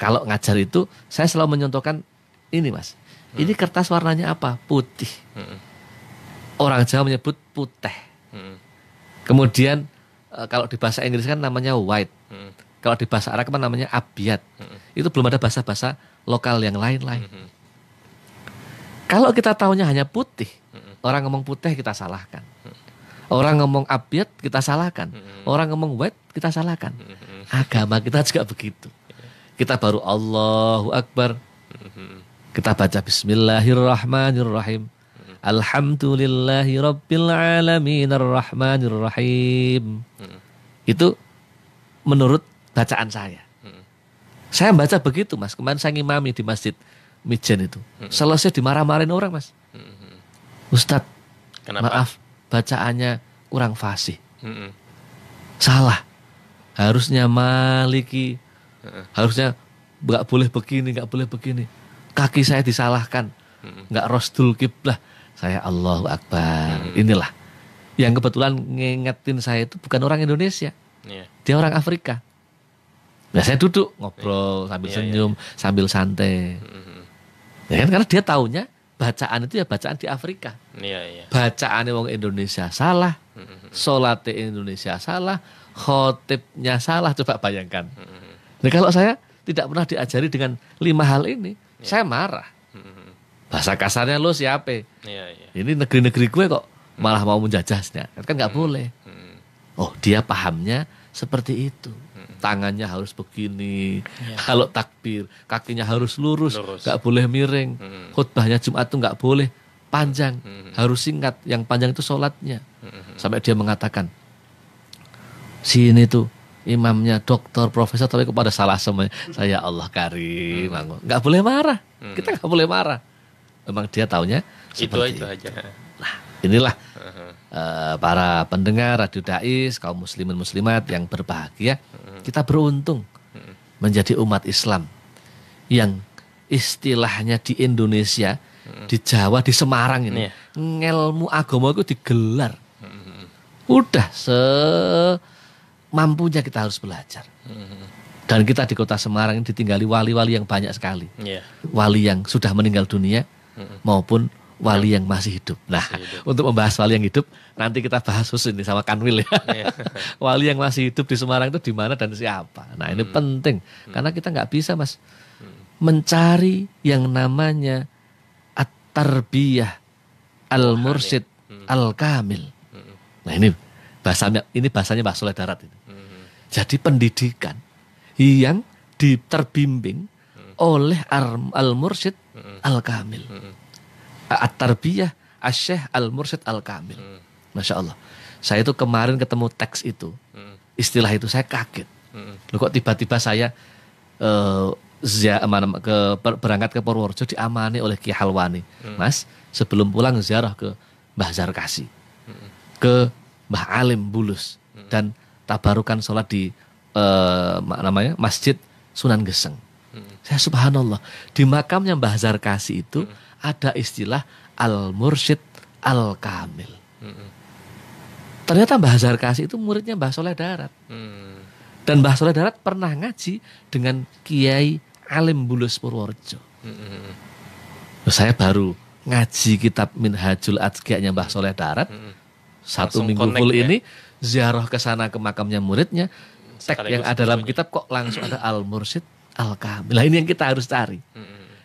kalau ngajar itu saya selalu menyontohkan ini, Mas. Ini kertas warnanya apa? Putih. Orang Jawa menyebut putih. Kemudian kalau di bahasa Inggris kan namanya white. Kalau di bahasa Arab kan namanya abyad. Itu belum ada bahasa-bahasa lokal yang lain-lain. Kalau kita tahunya hanya putih, orang ngomong putih kita salahkan. Orang ngomong abyad kita salahkan. Orang ngomong white kita salahkan. Agama kita juga begitu. Kita baru Allahu Akbar. Kita baca Bismillahirrahmanirrahim. Alhamdulillahi Rabbil Alamin Ar-Rahmanir Rahim. Itu menurut bacaan saya. Saya baca begitu, Mas. Kemarin saya ngimami di Masjid Mijen itu. Selesai dimarah-marahin orang, Mas. Ustadz, maaf, bacaannya kurang fasih. Salah. Harusnya maliki. Harusnya nggak boleh begini, nggak boleh begini. Kaki saya disalahkan. Nggak rosdul kiblah. Saya Allahu Akbar. Inilah yang kebetulan ngingetin saya itu bukan orang Indonesia. Dia orang Afrika. Nah, saya duduk ngobrol sambil senyum, sambil santai. Ya kan, karena dia taunya bacaan itu ya bacaan di Afrika. Bacaannya wong Indonesia salah, sholatnya Indonesia salah, khotibnya salah. Coba bayangkan. Nah, kalau saya tidak pernah diajari dengan 5 hal ini, saya marah. Bahasa kasarnya lo siapa? Ini negeri-negeri gue kok malah mau menjajahnya. Kan nggak boleh. Oh, dia pahamnya seperti itu. Tangannya harus begini. Kalau takbir, kakinya harus lurus. Nggak boleh miring. Khutbahnya Jumat itu nggak boleh panjang. Harus singkat. Yang panjang itu sholatnya. Sampai dia mengatakan, sini tuh imamnya dokter, profesor, tapi kepada salah semuanya. Saya Allah karim. Nggak boleh marah. Kita nggak boleh marah. Memang dia taunya seperti itu aja. Nah, inilah para pendengar Radio Dais, kaum muslimin muslimat yang berbahagia. Kita beruntung menjadi umat Islam yang istilahnya di Indonesia, di Jawa, di Semarang ini, ngelmu agama itu digelar. Udah semampunya kita harus belajar. Dan kita di kota Semarang ini ditinggali wali-wali yang banyak sekali. Wali yang sudah meninggal dunia maupun wali yang masih hidup. Nah, untuk membahas wali yang hidup, nanti kita bahas khusus ini sama Kanwil ya. Wali yang masih hidup di Semarang itu di mana dan siapa. Nah, ini penting. Karena kita nggak bisa, Mas, mencari yang namanya at-tarbiyah al-mursyid al-kamil. Nah, ini bahasanya Mbah Soleh Darat ini. Jadi pendidikan yang terbimbing oleh al-mursyid al-kamil. At-tarbiyah Asy-Syaikh Al-Mursyid Al-Kamil. Masya Allah. Saya itu kemarin ketemu teks itu. Istilah itu saya kaget. Loh, kok tiba-tiba saya berangkat ke Purworejo diamani oleh Ki Halwani. Mas, sebelum pulang ziarah ke Mbah Zarkasi, ke Mbah Alim Bulus, dan tabarukan sholat di Masjid Sunan Geseng. Saya subhanallah, di makamnya Mbah Zarkasi itu ada istilah Al-Mursyid Al-Kamil. Ternyata Mbah Zarkasi itu muridnya Mbah Soleh Darat. Dan Mbah Soleh Darat pernah ngaji dengan Kiai Alim Bulus Purworejo. Saya baru ngaji kitab Minhajul Atqiya-nya Mbah Soleh Darat. Satu minggu full ini ziarah ke sana ke makamnya muridnya. Teks yang ada dalam kitab kok langsung ada Al-Mursyid Al-Kamil. Nah, ini yang kita harus cari.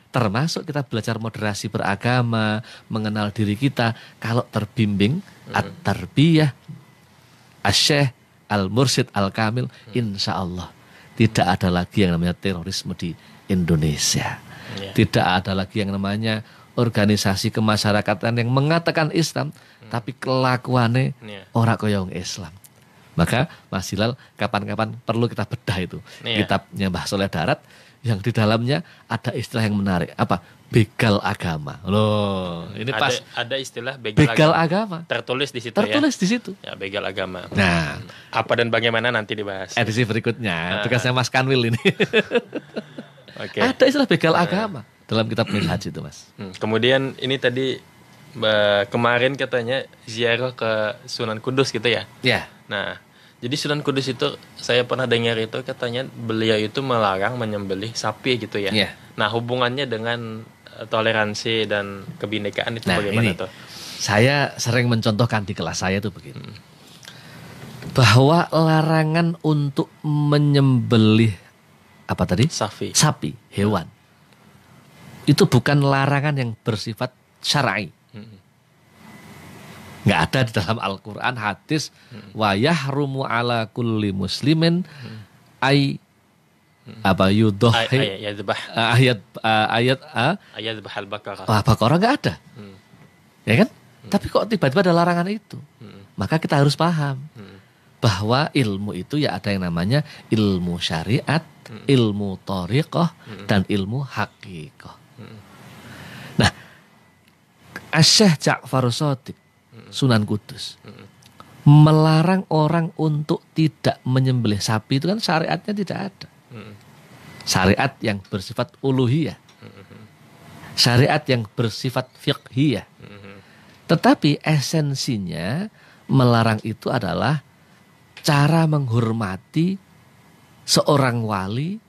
Termasuk kita belajar moderasi beragama, mengenal diri kita. Kalau terbimbing at-tarbiyah Asy-Syaikh Al-Mursyid Al-Kamil, insya Allah tidak ada lagi yang namanya terorisme di Indonesia. Tidak ada lagi yang namanya organisasi kemasyarakatan yang mengatakan Islam tapi kelakuannya ora kaya wong Islam. Maka Mas Hilal, kapan-kapan perlu kita bedah itu kitabnya Mbah Soleh Darat yang di dalamnya ada istilah yang menarik. Apa? Begal agama. Loh, ini pas ada istilah begal agama. Tertulis di situ. Tertulis di situ. Ya, begal agama. Nah, apa dan bagaimana nanti dibahas. Edisi berikutnya. Tugasnya Mas Kanwil ini. Okay. Ada istilah begal agama dalam kitab Minhaj itu, Mas. Kemudian ini tadi kemarin katanya ziarah ke Sunan Kudus gitu ya. Ya. Nah, jadi Sunan Kudus itu saya pernah dengar itu katanya beliau itu melarang menyembelih sapi gitu ya. Yeah. Nah, hubungannya dengan toleransi dan kebinekaan itu bagaimana tuh? Saya sering mencontohkan di kelas saya tuh begini. Bahwa larangan untuk menyembelih apa tadi? Sapi, hewan. Itu bukan larangan yang bersifat syar'i. Nggak ada di dalam Al-Quran hadis wa yahrumu ala kulli muslimin ay apa yudhi ayat Al-Baqarah nggak ada, ya kan? Tapi kok tiba-tiba ada larangan itu? Maka kita harus paham bahwa ilmu itu ya ada yang namanya ilmu syariat, ilmu thariqah, dan ilmu haqiqah. Nah, Asy-Syaikh Ja'far Shadiq Sunan Kudus melarang orang untuk tidak menyembelih sapi itu kan syariatnya tidak ada. Syariat yang bersifat uluhiyah, syariat yang bersifat fiqhiyah. Tetapi esensinya melarang itu adalah cara menghormati seorang wali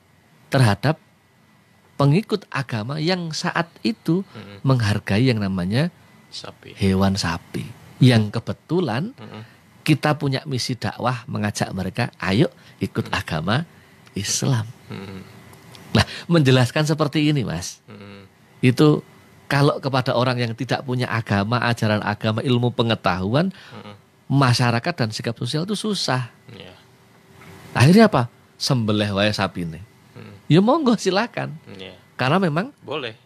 terhadap pengikut agama yang saat itu menghargai yang namanya hewan sapi. Yang kebetulan kita punya misi dakwah mengajak mereka, ayo ikut agama Islam. Nah, menjelaskan seperti ini, Mas, itu kalau kepada orang yang tidak punya agama, ajaran agama, ilmu pengetahuan, masyarakat dan sikap sosial itu susah. Akhirnya apa? Sembelih wae sapine. Ya monggo silakan. Karena memang boleh.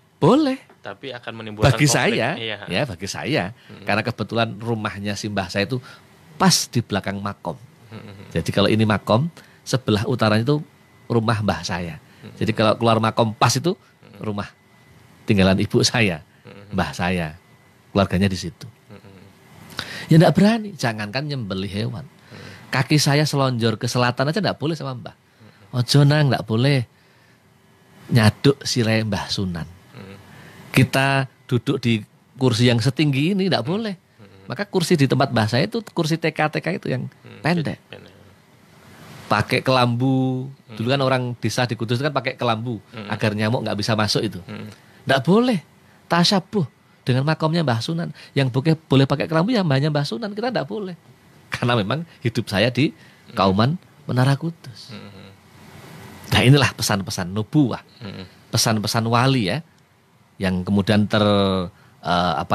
Tapi akan menimbulkan bagi konflik. Saya, ya bagi saya, karena kebetulan rumahnya simbah saya itu pas di belakang makom. Jadi kalau ini makom, sebelah utaranya itu rumah mbah saya. Jadi kalau keluar makom pas itu rumah tinggalan ibu saya, mbah saya, keluarganya di situ. Ya enggak berani, jangankan nyembelih hewan. Kaki saya selonjor ke selatan aja enggak boleh sama mbah. Ojo nang, enggak boleh nyaduk sirai Mbah Sunan. Kita duduk di kursi yang setinggi ini enggak boleh. Maka kursi di tempat mbah saya itu kursi TK-TK itu yang pendek. Pakai kelambu. Dulu kan orang desa di Kudus kan pakai kelambu agar nyamuk enggak bisa masuk itu. Enggak boleh tasyabuh dengan makomnya Mbah Sunan. Yang boleh pakai kelambu ya mbahnya Mbah Sunan, kita enggak boleh. Karena memang hidup saya di Kauman Menara Kudus. Nah, inilah pesan-pesan nubuwah, pesan-pesan wali ya, yang kemudian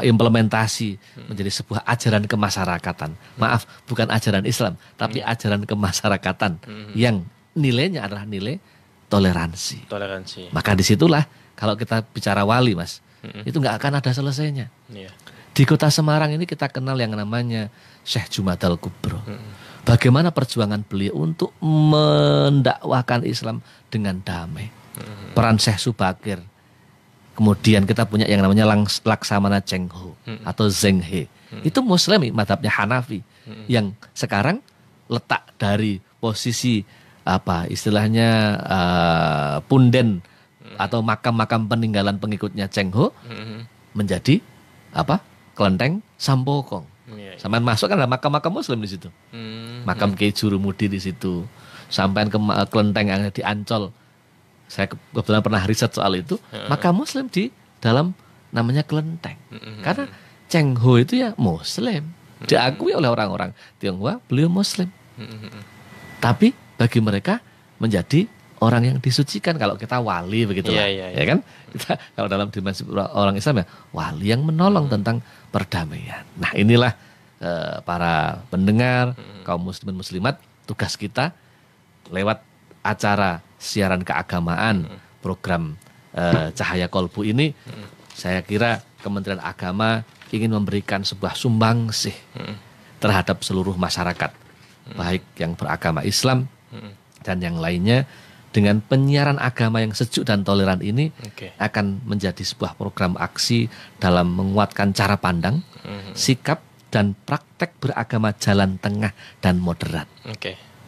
implementasi menjadi sebuah ajaran kemasyarakatan. Maaf, bukan ajaran Islam, tapi ajaran kemasyarakatan yang nilainya adalah nilai toleransi. Maka disitulah kalau kita bicara wali, Mas, itu nggak akan ada selesainya. Di kota Semarang ini kita kenal yang namanya Syekh Jumadal Kubro. bagaimana perjuangan beliau untuk mendakwakan Islam dengan damai. Peran Syekh Subakir. Kemudian kita punya yang namanya Laksamana Cheng Ho atau Zheng He. Itu Muslim, madhabnya Hanafi, yang sekarang letak dari posisi apa istilahnya punden atau makam-makam peninggalan pengikutnya Cheng Ho menjadi apa kelenteng Sampokong. Sampai masuk kan ada makam-makam Muslim di situ. Makam Kiai Jurumudi di situ. Sampai ke kelenteng yang di Ancol. Saya kebetulan pernah riset soal itu. Makam Muslim di dalam namanya kelenteng. Karena Cheng Ho itu ya Muslim. Diakui oleh orang-orang Tionghoa, beliau Muslim. Tapi bagi mereka menjadi orang yang disucikan. Kalau kita wali begitulah, ya kan? Kita kalau dalam dimensi orang Islam ya wali yang menolong tentang perdamaian. Nah inilah para pendengar kaum muslimin muslimat, tugas kita lewat acara siaran keagamaan program Cahaya Kolbu ini, saya kira Kementerian Agama ingin memberikan sebuah sumbangsih terhadap seluruh masyarakat, baik yang beragama Islam dan yang lainnya. Dengan penyiaran agama yang sejuk dan toleran ini akan menjadi sebuah program aksi dalam menguatkan cara pandang, sikap dan praktek beragama jalan tengah dan moderat.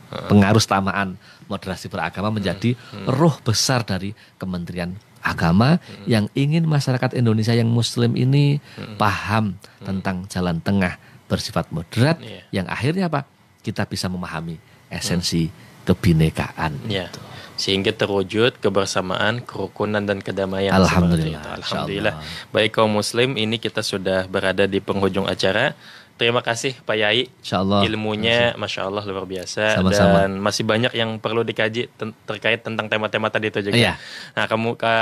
Pengaruh tamaan moderasi beragama menjadi roh besar dari Kementerian Agama yang ingin masyarakat Indonesia yang Muslim ini paham tentang jalan tengah bersifat moderat, yang akhirnya apa? Kita bisa memahami esensi kebinekaan. Sehingga terwujud kebersamaan, kerukunan dan kedamaian. Alhamdulillah. Alhamdulillah. Baik kaum muslim, ini kita sudah berada di penghujung acara. Terima kasih Pak Yai. Insyaallah. Ilmunya Masya Allah luar biasa. Sama-sama. Dan masih banyak yang perlu dikaji terkait tentang tema-tema tadi itu juga. Iya. Nah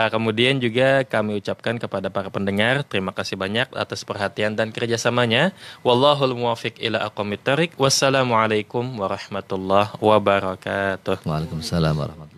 kemudian juga kami ucapkan kepada para pendengar, terima kasih banyak atas perhatian dan kerjasamanya. Wallahul muwafiq ila aqwamit thoriq. Wassalamualaikum warahmatullahi wabarakatuh. Waalaikumsalam warahmatullahi wabarakatuh.